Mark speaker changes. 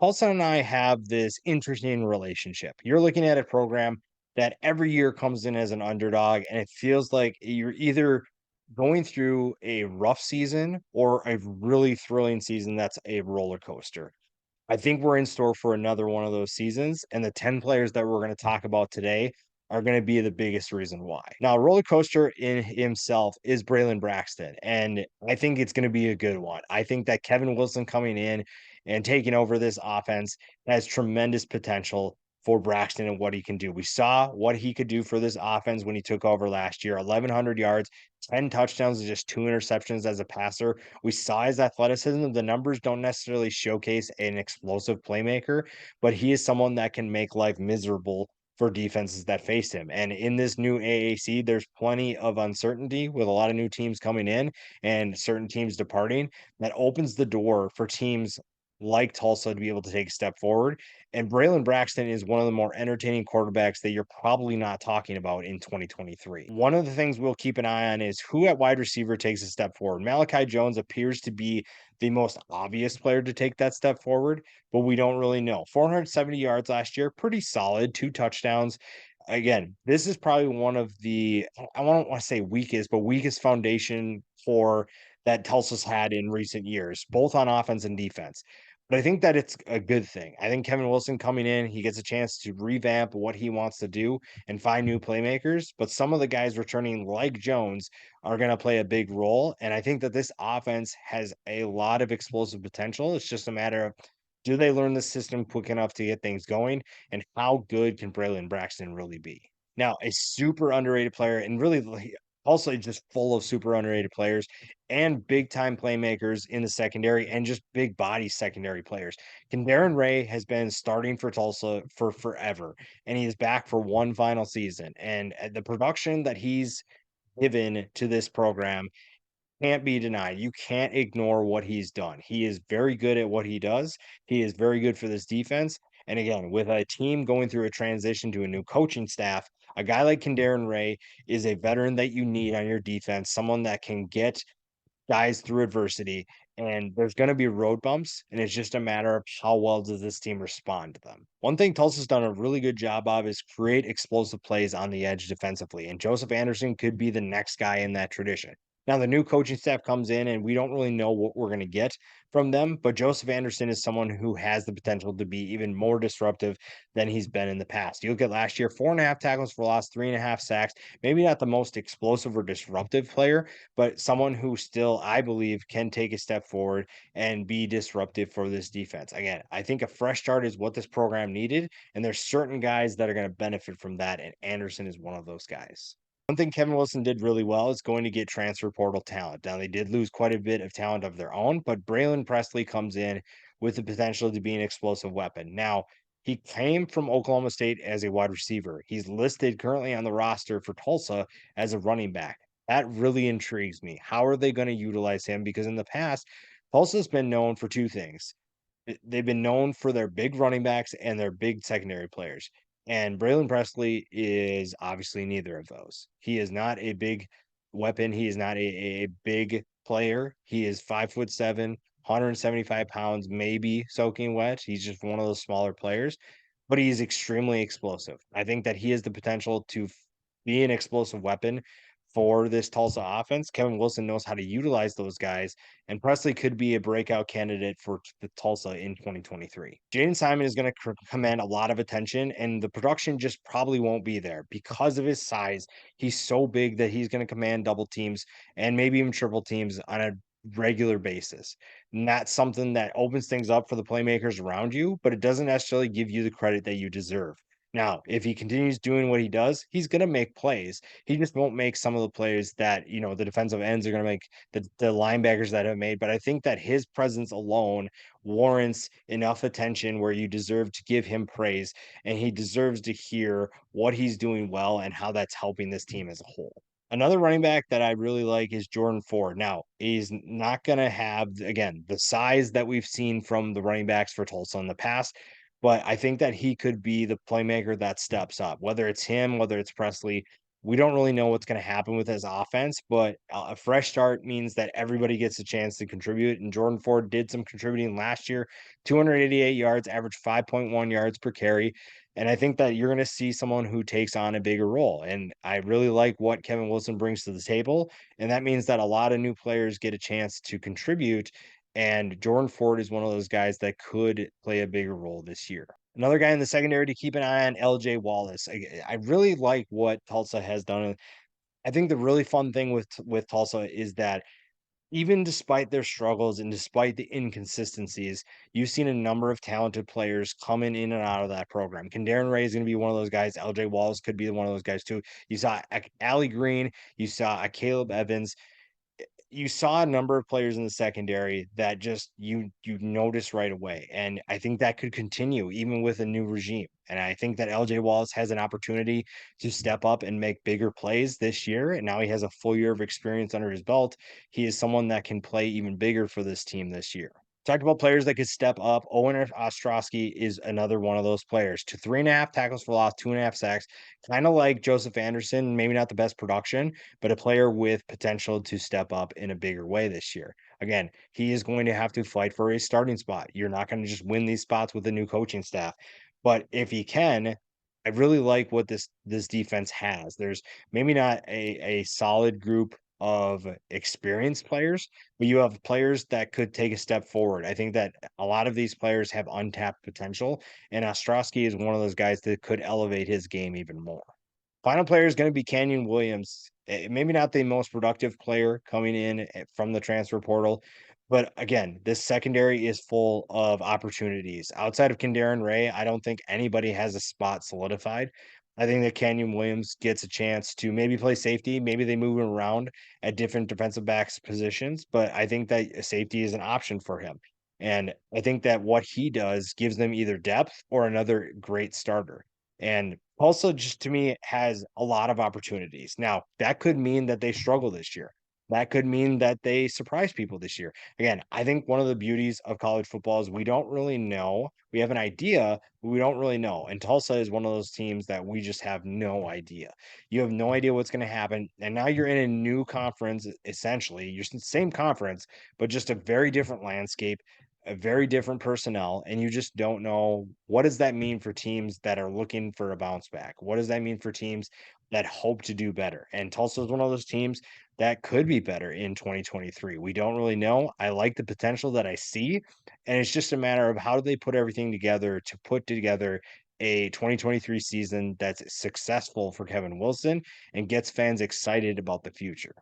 Speaker 1: Tulsa and I have this interesting relationship. You're looking at a program that every year comes in as an underdog, and it feels like you're either going through a rough season or a really thrilling season that's a roller coaster. I think we're in store for another one of those seasons, and the 10 players that we're going to talk about today are going to be the biggest reason why. Now, roller coaster in himself is Braylon Braxton, and I think it's going to be a good one. I think that Kevin Wilson coming in and taking over this offense has tremendous potential for Braxton and what he can do. We saw what he could do for this offense when he took over last year, 1,100 yards, 10 touchdowns, and just two interceptions as a passer. We saw his athleticism. The numbers don't necessarily showcase an explosive playmaker, but he is someone that can make life miserable for defenses that face him. And in this new AAC, there's plenty of uncertainty with a lot of new teams coming in and certain teams departing. That opens the door for teams like Tulsa to be able to take a step forward. And Braylon Braxton is one of the more entertaining quarterbacks that you're probably not talking about in 2023. One of the things we'll keep an eye on is who at wide receiver takes a step forward. Malachi Jones appears to be the most obvious player to take that step forward, but we don't really know. 470 yards last year, pretty solid, two touchdowns. Again, this is probably one of the, I don't want to say weakest, but weakest foundation for that Tulsa's had in recent years, both on offense and defense. But I think that it's a good thing. I think Kevin Wilson coming in, he gets a chance to revamp what he wants to do and find new playmakers. But some of the guys returning, like Jones, are going to play a big role. And I think that this offense has a lot of explosive potential. It's just a matter of do they learn the system quick enough to get things going? And how good can Braylon Braxton really be? Now, a super underrated player, and really also just full of super underrated players and big time playmakers in the secondary and just big body secondary players. Kendarin Ray has been starting for Tulsa for forever, and he is back for one final season. And the production that he's given to this program can't be denied. You can't ignore what he's done. He is very good at what he does. He is very good for this defense. And again, with a team going through a transition to a new coaching staff, a guy like Kendarin Ray is a veteran that you need on your defense, someone that can get guys through adversity. And there's going to be road bumps, and it's just a matter of how well does this team respond to them. One thing Tulsa's done a really good job of is create explosive plays on the edge defensively, and Joseph Anderson could be the next guy in that tradition. Now, the new coaching staff comes in, and we don't really know what we're going to get from them, but Joseph Anderson is someone who has the potential to be even more disruptive than he's been in the past. You look at last year, 4.5 tackles for loss, 3.5 sacks, maybe not the most explosive or disruptive player, but someone who still, I believe, can take a step forward and be disruptive for this defense. Again, I think a fresh start is what this program needed, and there's certain guys that are going to benefit from that, and Anderson is one of those guys. One thing Kevin Wilson did really well is going to get transfer portal talent. Now, they did lose quite a bit of talent of their own, but Braylon Presley comes in with the potential to be an explosive weapon. Now, he came from Oklahoma State as a wide receiver. He's listed currently on the roster for Tulsa as a running back. That really intrigues me. How are they going to utilize him? Because in the past, Tulsa's been known for two things. They've been known for their big running backs and their big secondary players. And Braylon Presley is obviously neither of those. He is not a big weapon. He is not a big player. He is 5'7", 175 pounds, maybe soaking wet. He's just one of those smaller players, but he's extremely explosive. I think that he has the potential to be an explosive weapon for this Tulsa offense. Kevin Wilson knows how to utilize those guys, and Presley could be a breakout candidate for the Tulsa in 2023. Jaden Simon is going to command a lot of attention, and the production just probably won't be there because of his size. He's so big that he's going to command double teams and maybe even triple teams on a regular basis. And that's something that opens things up for the playmakers around you, but it doesn't necessarily give you the credit that you deserve. Now, if he continues doing what he does, he's going to make plays. He just won't make some of the plays that, the defensive ends are going to make, the linebackers that have made. But I think that his presence alone warrants enough attention where you deserve to give him praise, and he deserves to hear what he's doing well and how that's helping this team as a whole. Another running back that I really like is Jordan Ford. Now, he's not going to have, again, the size that we've seen from the running backs for Tulsa in the past, but I think that he could be the playmaker that steps up, whether it's him, whether it's Presley. We don't really know what's going to happen with his offense, but a fresh start means that everybody gets a chance to contribute. And Jordan Ford did some contributing last year, 288 yards, average 5.1 yards per carry. And I think that you're going to see someone who takes on a bigger role. And I really like what Kevin Wilson brings to the table. And that means that a lot of new players get a chance to contribute. And Jordan Ford is one of those guys that could play a bigger role this year. Another guy in the secondary to keep an eye on, LJ Wallace. I really like what Tulsa has done. I think the really fun thing with Tulsa is that even despite their struggles and despite the inconsistencies, you've seen a number of talented players coming in and out of that program. KENDARIN is going to be one of those guys. LJ Wallace could be one of those guys too. You saw Allie Green, you saw a Caleb Evans, you saw a number of players in the secondary that just you notice right away. And I think that could continue even with a new regime. And I think that LJ Wallace has an opportunity to step up and make bigger plays this year. And now he has a full year of experience under his belt. He is someone that can play even bigger for this team this year. Talked about players that could step up. Owen Ostrosky is another one of those players. To 3.5 tackles for loss, 2.5 sacks, kind of like Joseph Anderson, maybe not the best production, but a player with potential to step up in a bigger way this year. Again, he is going to have to fight for a starting spot. You're not going to just win these spots with a new coaching staff. But if he can, I really like what this defense has. There's maybe not a solid group of experienced players, but you have players that could take a step forward. I think that a lot of these players have untapped potential, and Ostrowski is one of those guys that could elevate his game even more. Final player is going to be Canyon Williams. Maybe not the most productive player coming in from the transfer portal, but again, this secondary is full of opportunities. Outside of KENDARIN Ray, I don't think anybody has a spot solidified. I think that Canyon Williams gets a chance to maybe play safety. Maybe they move him around at different defensive backs positions, but I think that safety is an option for him. And I think that what he does gives them either depth or another great starter. And Tulsa just to me has a lot of opportunities. Now, that could mean that they struggle this year. That could mean that they surprise people this year. Again, I think one of the beauties of college football is we don't really know. We have an idea, but we don't really know. And Tulsa is one of those teams that we just have no idea. You have no idea what's going to happen. And now you're in a new conference, essentially. You're in the same conference, but just a very different landscape, a very different personnel, and you just don't know what does that mean for teams that are looking for a bounce back. What does that mean for teams that hope to do better? And Tulsa is one of those teams that could be better in 2023. We don't really know. I like the potential that I see, and it's just a matter of how do they put everything together to put together a 2023 season that's successful for Kevin Wilson and gets fans excited about the future.